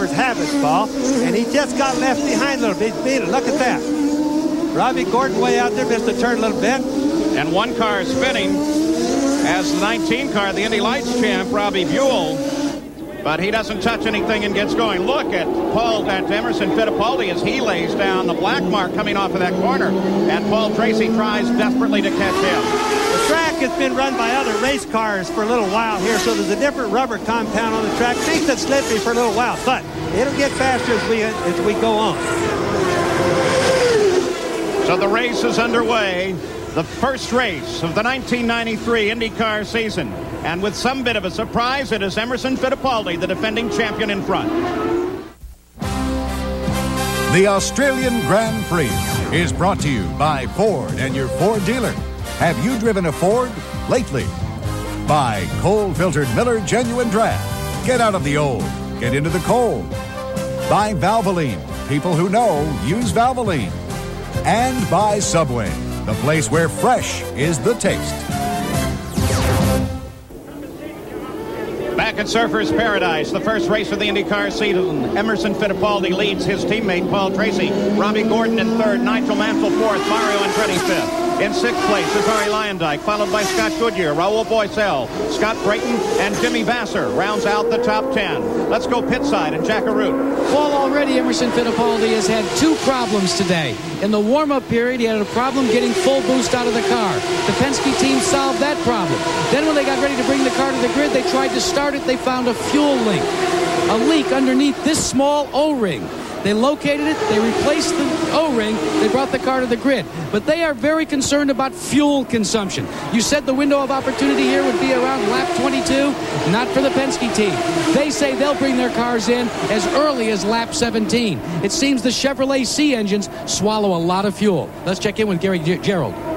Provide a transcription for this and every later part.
driver's habits, Paul. And he just got left behind a little bit. He's beat it. Look at that. Robbie Gordon way out there, missed a turn a little bit. And one car spinning as the 19 car, the Indy Lights champ, Robbie Buell. But he doesn't touch anything and gets going. Look at Emerson Fittipaldi as he lays down the black mark coming off of that corner. And Paul Tracy tries desperately to catch him. The track has been run by other race cars for a little while here, so there's a different rubber compound on the track. Makes it slippery for a little while, but it'll get faster as we go on. So the race is underway. The first race of the 1993 IndyCar season. And with some bit of a surprise, it is Emerson Fittipaldi, the defending champion, in front. The Australian Grand Prix is brought to you by Ford and your Ford dealer. Have you driven a Ford lately? By coal-filtered Miller Genuine Draft. Get out of the old. Get into the cold. By Valvoline. People who know use Valvoline. And by Subway, the place where fresh is the taste. Back at Surfers Paradise, the first race of the IndyCar season. Emerson Fittipaldi leads his teammate Paul Tracy. Robbie Gordon in third, Nigel Mansell fourth, Mario Andretti fifth. In sixth place is Arie Luyendyk, followed by Scott Goodyear, Raul Boesel, Scott Brayton, and Jimmy Vasser rounds out the top 10. Let's go pit side and Jack Arute. Well, already Emerson Fittipaldi has had two problems today. In the warm-up period, he had a problem getting full boost out of the car. The Penske team solved that problem. Then when they got ready to bring the car to the grid, they tried to start it. They found a fuel leak. A leak underneath this small O-ring. They located it, they replaced the O-ring, they brought the car to the grid. But they are very concerned about fuel consumption. You said the window of opportunity here would be around lap 22. Not for the Penske team. They say they'll bring their cars in as early as lap 17. It seems the Chevrolet C engines swallow a lot of fuel. Let's check in with Gary Gerould.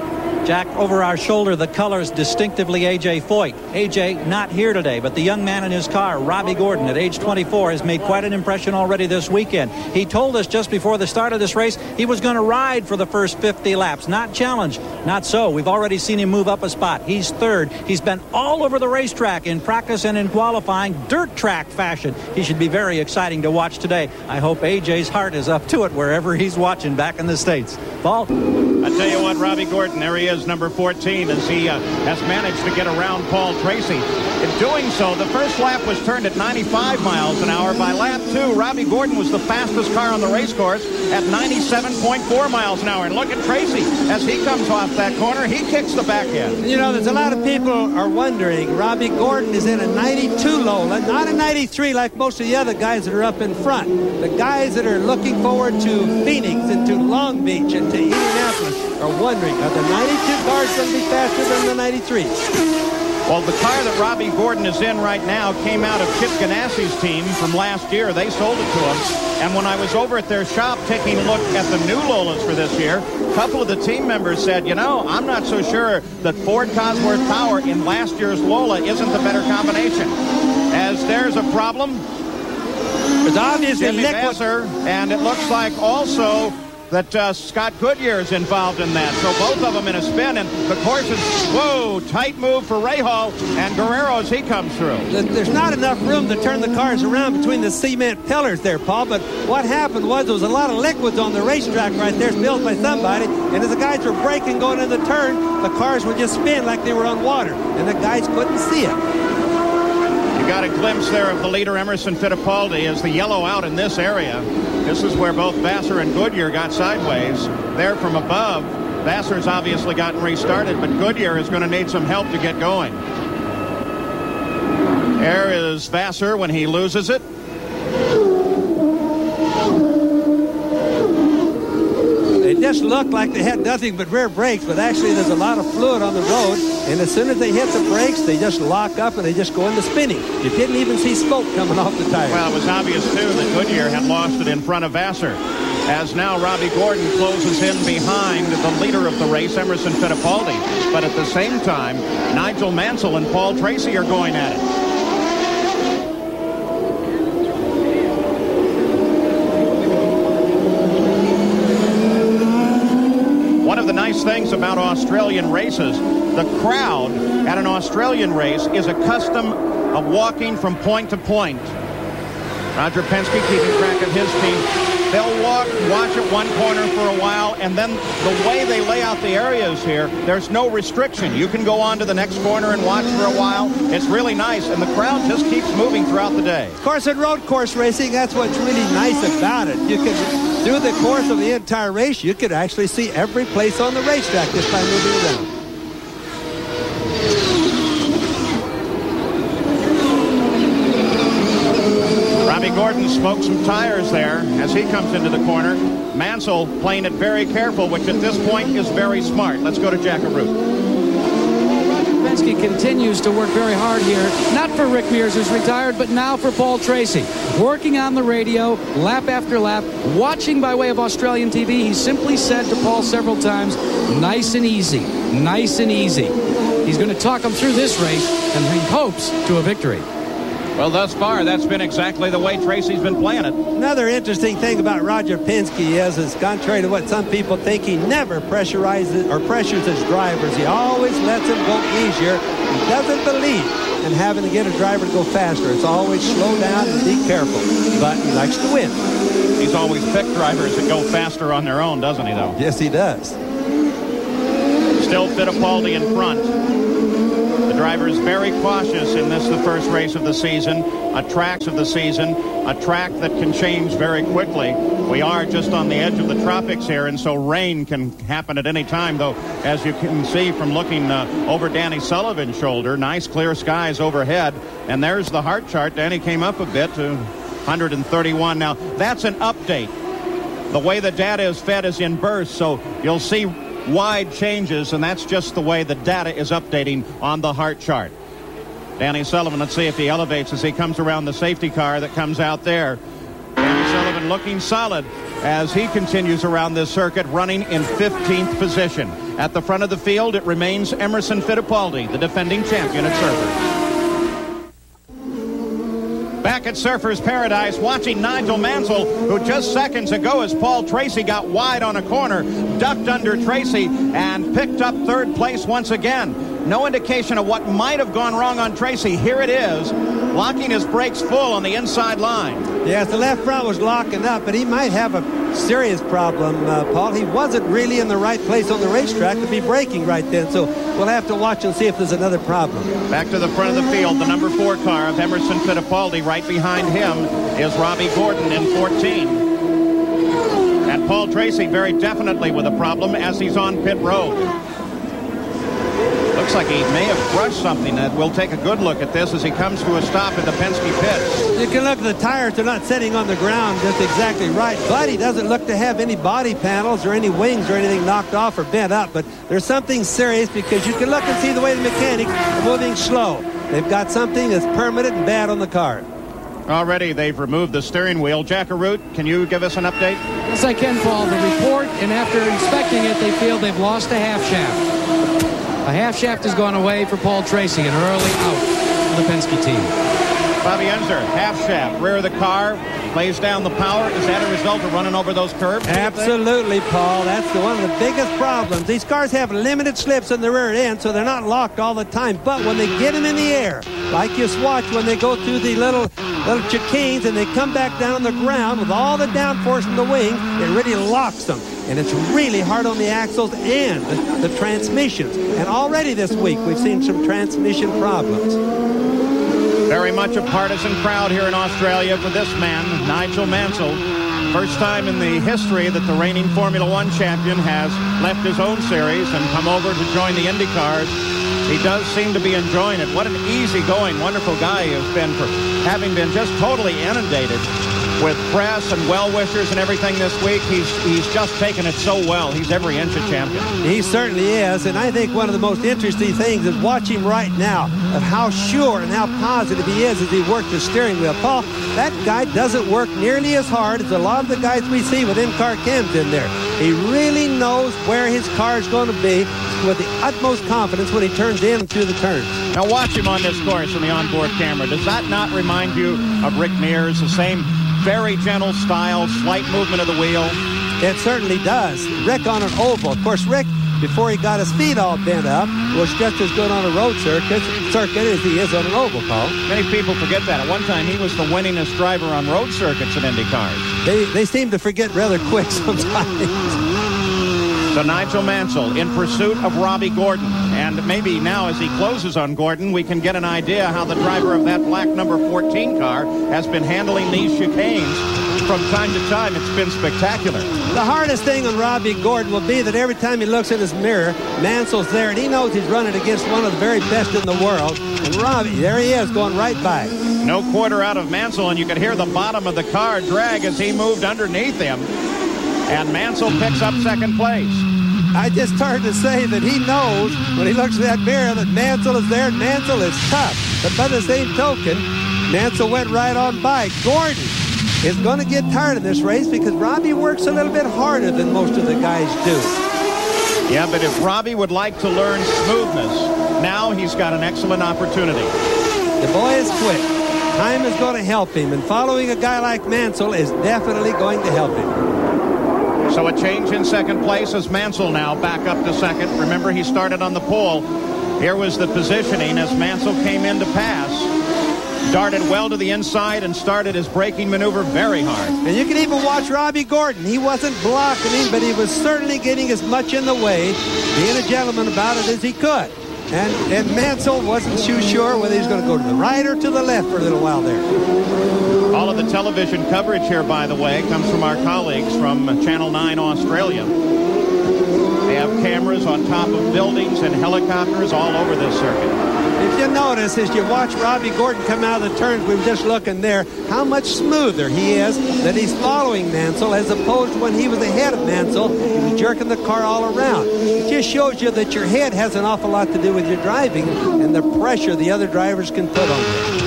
Jack, over our shoulder, the colors distinctively A.J. Foyt. A.J. not here today, but the young man in his car, Robbie Gordon, at age 24, has made quite an impression already this weekend. He told us just before the start of this race he was going to ride for the first 50 laps, not challenge. Not so. We've already seen him move up a spot. He's third. He's been all over the racetrack in practice and in qualifying, dirt track fashion. He should be very exciting to watch today. I hope A.J.'s heart is up to it wherever he's watching back in the States. Paul? I tell you what, Robbie Gordon, there he is, number 14, as he has managed to get around Paul Tracy. In doing so, the first lap was turned at 95 miles an hour. By lap 2, Robbie Gordon was the fastest car on the race course at 97.4 miles an hour. And look at Tracy. As he comes off that corner, he kicks the back end. You know, there's a lot of people are wondering, Robbie Gordon is in a 92 Lola, not a 93 like most of the other guys that are up in front. The guys that are looking forward to Phoenix and to Long Beach and to Indianapolis are wondering, are the 92 cars going to be faster than the 93? Well, the car that Robbie Gordon is in right now came out of Chip Ganassi's team from last year. They sold it to him. And when I was over at their shop taking a look at the new Lolas for this year, a couple of the team members said, you know, I'm not so sure that Ford Cosworth Power in last year's Lola isn't the better combination. As there's a problem, it's obviously Jimmy Vasser, and it looks like also that Scott Goodyear is involved in that. So both of them in a spin, and the course is, whoa, tight move for Rahal and Guerrero as he comes through. There's not enough room to turn the cars around between the cement pillars there, Paul, but what happened was there was a lot of liquids on the racetrack right there spilled by somebody, and as the guys were braking going into the turn, the cars would just spin like they were on water, and the guys couldn't see it. You got a glimpse there of the leader, Emerson Fittipaldi, as the yellow out in this area. This is where both Vasser and Goodyear got sideways. There from above, Vasser's obviously gotten restarted, but Goodyear is going to need some help to get going. There is Vasser when he loses it. They just looked like they had nothing but rear brakes, but actually there's a lot of fluid on the road, and as soon as they hit the brakes, they just lock up and they just go into spinning. You didn't even see smoke coming off the tires. Well, it was obvious, too, that Goodyear had lost it in front of Vasser. As now Robbie Gordon closes in behind the leader of the race, Emerson Fittipaldi. But at the same time, Nigel Mansell and Paul Tracy are going at it. One of the nice things about Australian races, the crowd at an Australian race is accustomed of walking from point to point. Roger Penske keeping track of his team. They'll watch at one corner for a while, and then the way they lay out the areas here, there's no restriction. You can go on to the next corner and watch for a while. It's really nice, and the crowd just keeps moving throughout the day. Of course, in road course racing, that's what's really nice about it. You can, through the course of the entire race, you could actually see every place on the racetrack just by moving around. Robbie Gordon smoked some tires there as he comes into the corner. Mansell playing it very careful, which at this point is very smart. Let's go to Jack Arute. Roger Penske continues to work very hard here, not for Rick Mears, who's retired, but now for Paul Tracy. Working on the radio, lap after lap, watching by way of Australian TV. He simply said to Paul several times, nice and easy, nice and easy. He's going to talk him through this race, and he hopes to a victory. Well, thus far, that's been exactly the way Tracy's been playing it. Another interesting thing about Roger Penske is contrary to what some people think, he never pressurizes or pressures his drivers. He always lets them go easier. He doesn't believe in having to get a driver to go faster. It's always slow down and be careful. But he likes to win. He's always picked drivers that go faster on their own, doesn't he, though? Yes, he does. Still Fittipaldi in front. The driver is very cautious in this, the first race of the season, a track that can change very quickly. We are just on the edge of the tropics here, and so rain can happen at any time, though, as you can see from looking over Danny Sullivan's shoulder, nice clear skies overhead, and there's the heart chart. Danny came up a bit to 131. Now, that's an update. The way the data is fed is in bursts, so you'll see wide changes, and that's just the way the data is updating on the heart chart. Danny Sullivan, let's see if he elevates as he comes around the safety car that comes out there. Danny Sullivan looking solid as he continues around this circuit, running in 15th position. At the front of the field, it remains Emerson Fittipaldi, the defending champion at Surfers. Back at Surfers Paradise, watching Nigel Mansell, who just seconds ago, as Paul Tracy got wide on a corner, ducked under Tracy and picked up third place once again. No indication of what might have gone wrong on Tracy. Here it is, locking his brakes full on the inside line. Yes, the left front was locking up, but he might have a serious problem, Paul. He wasn't really in the right place on the racetrack to be braking right then, so we'll have to watch and see if there's another problem. Back to the front of the field, the number 4 car of Emerson Fittipaldi. Right behind him is Robbie Gordon in 14. And Paul Tracy very definitely with a problem as he's on pit road. Looks like he may have crushed something. We'll take a good look at this as he comes to a stop at the Penske pits. You can look at the tires. They're not sitting on the ground just exactly right, but he doesn't look to have any body panels or any wings or anything knocked off or bent up. But there's something serious because you can look and see the way the mechanics are moving slow. They've got something that's permanent and bad on the car. Already they've removed the steering wheel. Jack Arute, can you give us an update? Yes, I can, Paul. The report, and after inspecting it, they feel they've lost a half shaft. A half shaft has gone away for Paul Tracy, an early out for the Penske team. Bobby Unser, half shaft, rear of the car, lays down the power. Is that a result of running over those curbs? Absolutely, Paul. That's one of the biggest problems. These cars have limited slips in the rear end, so they're not locked all the time. But when they get them in the air, like you watch when they go through the little chicanes and they come back down on the ground with all the downforce from the wing, it really locks them. And it's really hard on the axles and the transmissions. And already this week, we've seen some transmission problems. Very much a partisan crowd here in Australia for this man, Nigel Mansell. First time in the history that the reigning Formula One champion has left his own series and come over to join the Indy cars. He does seem to be enjoying it. What an easygoing, wonderful guy he has been for having been just totally inundated with press and well-wishers and everything this week. He's just taken it so well. He's every inch a champion. He certainly is, and I think one of the most interesting things is watch him right now of how sure and how positive he is as he works the steering wheel. Paul, that guy doesn't work nearly as hard as a lot of the guys we see with in-car chems in there. He really knows where his car is going to be with the utmost confidence when he turns in and through the turns. Now watch him on this course on the onboard camera. Does that not remind you of Rick Mears? The same very gentle style, slight movement of the wheel. It certainly does. Rick on an oval. Of course, Rick before he got his feet all bent up, was just as good on a road circuit as he is on an oval, Paul. Many people forget that. At one time, he was the winningest driver on road circuits in Indy cars. They seem to forget rather quick sometimes. So Nigel Mansell in pursuit of Robbie Gordon. And maybe now as he closes on Gordon, we can get an idea how the driver of that black number 14 car has been handling these chicanes. From time to time, it's been spectacular. The hardest thing on Robbie Gordon will be that every time he looks in his mirror, Mansell's there, and he knows he's running against one of the very best in the world. And Robbie, there he is, going right by. No quarter out of Mansell, and you could hear the bottom of the car drag as he moved underneath him. And Mansell picks up second place. I just started to say that he knows when he looks in that mirror that Mansell is there, and Mansell is tough. But by the same token, Mansell went right on by. Gordon is going to get tired of this race because Robbie works a little bit harder than most of the guys do. Yeah, but if Robbie would like to learn smoothness, now he's got an excellent opportunity. The boy is quick. Time is going to help him, and following a guy like Mansell is definitely going to help him. So a change in second place as Mansell now back up to second. Remember, he started on the pole. Here was the positioning as Mansell came in to pass. Darted well to the inside and started his braking maneuver very hard. And you can even watch Robbie Gordon. He wasn't blocking him, but he was certainly getting as much in the way, being a gentleman about it as he could. And Mansell wasn't too sure whether he was going to go to the right or to the left for a little while there. All of the television coverage here, by the way, comes from our colleagues from Channel 9 Australia. They have cameras on top of buildings and helicopters all over this circuit. If you notice, as you watch Robbie Gordon come out of the turns, we were just looking there, how much smoother he is that he's following Mansell as opposed to when he was ahead of Mansell, he was jerking the car all around. It just shows you that your head has an awful lot to do with your driving and the pressure the other drivers can put on you.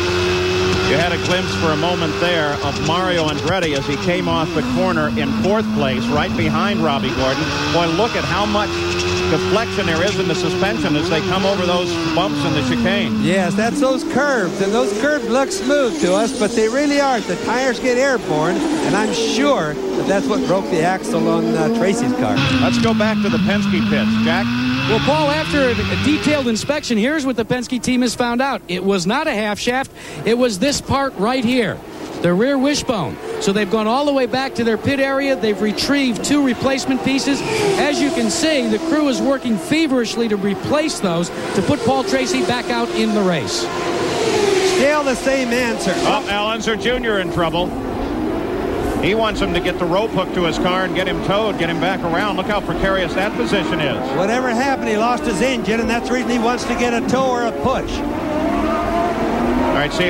You had a glimpse for a moment there of Mario Andretti as he came off the corner in fourth place, right behind Robbie Gordon. Boy, look at how much deflection there is in the suspension as they come over those bumps in the chicane. Yes, that's those curves, and those curves look smooth to us, but they really aren't. The tires get airborne, and I'm sure that that's what broke the axle on Tracy's car. Let's go back to the Penske pits. Jack? Well, Paul, after a detailed inspection, here's what the Penske team has found out. It was not a half shaft. It was this part right here, the rear wishbone. So they've gone all the way back to their pit area. They've retrieved 2 replacement pieces. As you can see, the crew is working feverishly to replace those to put Paul Tracy back out in the race. Still the same answer. Oh, Al Unser Jr. in trouble. He wants him to get the rope hook to his car and get him towed, get him back around. Look how precarious that position is. Whatever happened, he lost his engine, and that's the reason he wants to get a tow or a push. All right, see.